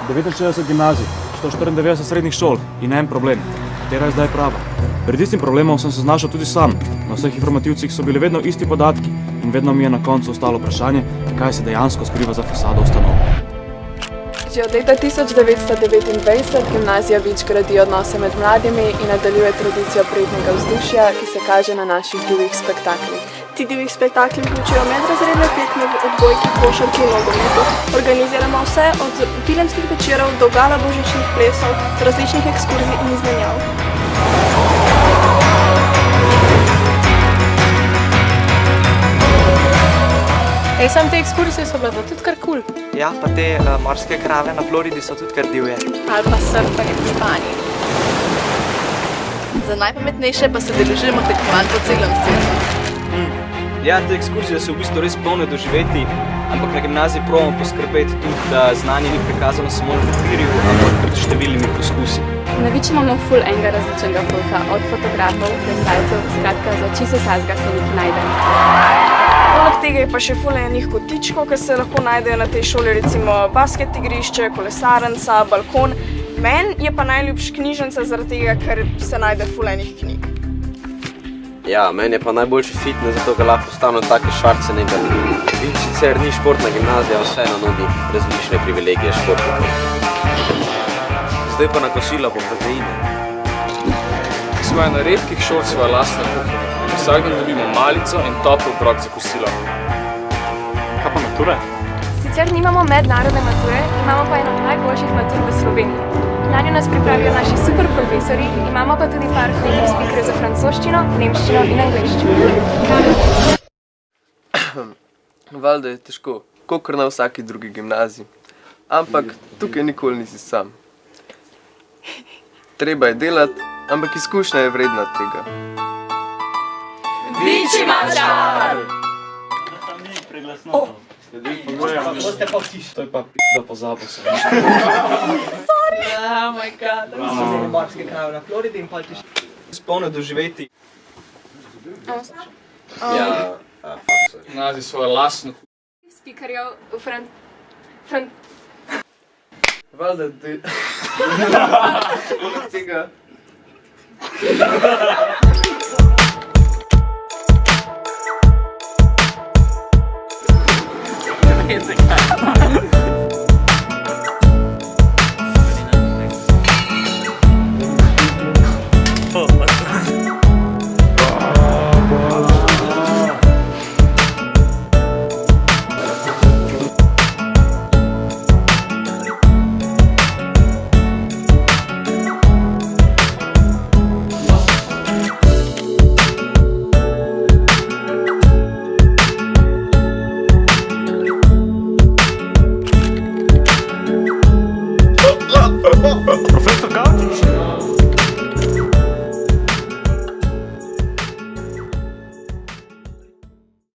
69 gimnazij, 194 srednjih šol in en problem. Katera je zdaj prava? Pred istim problemom sem se znašel tudi sam. Na vseh informativcih so bili vedno isti podatki in vedno mi je na koncu ostalo vprašanje, kaj se dejansko skriva za fasado ustanov. Že od leta 1929 gimnazija Vič gradi odnose med mladimi in nadaljuje tradicijo prijetnega vzdušja, ki se kaže na naših divjih spektaklih. Ti divjih spektakli vključujejo medrazredne tekme v odbojki, košarki in nogometu. Organiziramo vse od filmskih večerov do gala božičnih plesov, različnih ekskurzij in izmenjav. Sam te ekskurzije so bile tudi kar kul. Ja, pa te morske krave na Floridi so tudi kar divje. Ali pa surfanje v Španiji. Za najpametnejše pa se deležimo tekmovanj po celem svetu. Ja, te ekskurzije so v bistvu res polne doživeti, ampak na gimnaziji probamo poskrbeti tudi, da znanje ni prikazano samo na papirju, ampak pred številnimi poskusi. Na Vič imamo ful enega različnega folka, od fotografov, plesalcev, skratka za čisto vsakega se nekaj najde. Poleg tega je pa še ful enih kotičkov, ki se lahko najdejo na tej šoli, recimo basket igrišče, kolesarenca, balkon. Meni je pa najljubša knjižnica zaradi tega, ker se najde ful enih knjig. Ja, meni je pa najboljši fitness, zato ga lahko stano take Schwarzenegger. Vič sicer ni športna gimnazija, vseeno nudi različne privilegije športnikov. Zdaj pa na kosila po proteine. Smo ena redkih šol svoja lastna kuhinja. Vsak dan dobimo malico in topel obrok za kosilo. Kaj pa mature? Sicer nimamo mednarodne mature, imamo pa eno najboljših matur v Sloveniji. Nanjo nas pripravijo naši super profesori, imamo pa tudi par native speakerjev za francoščino, nemščino in angleščino. Valjda je težko, kakor na vsaki drugi gimnaziji. Ampak tukaj nikoli nisi sam. Treba je delati, ampak izkušnja je vredna tega. Vič ima čar! To je pa p***, da pozabil sem. Oh my god, da so bili morske krave na Floridi in pol ti še... Spolne doživeti. Ja, fuck, sorry. Gimnazij svojo lastno Speakerjev v Valjda je... tega... Amazing.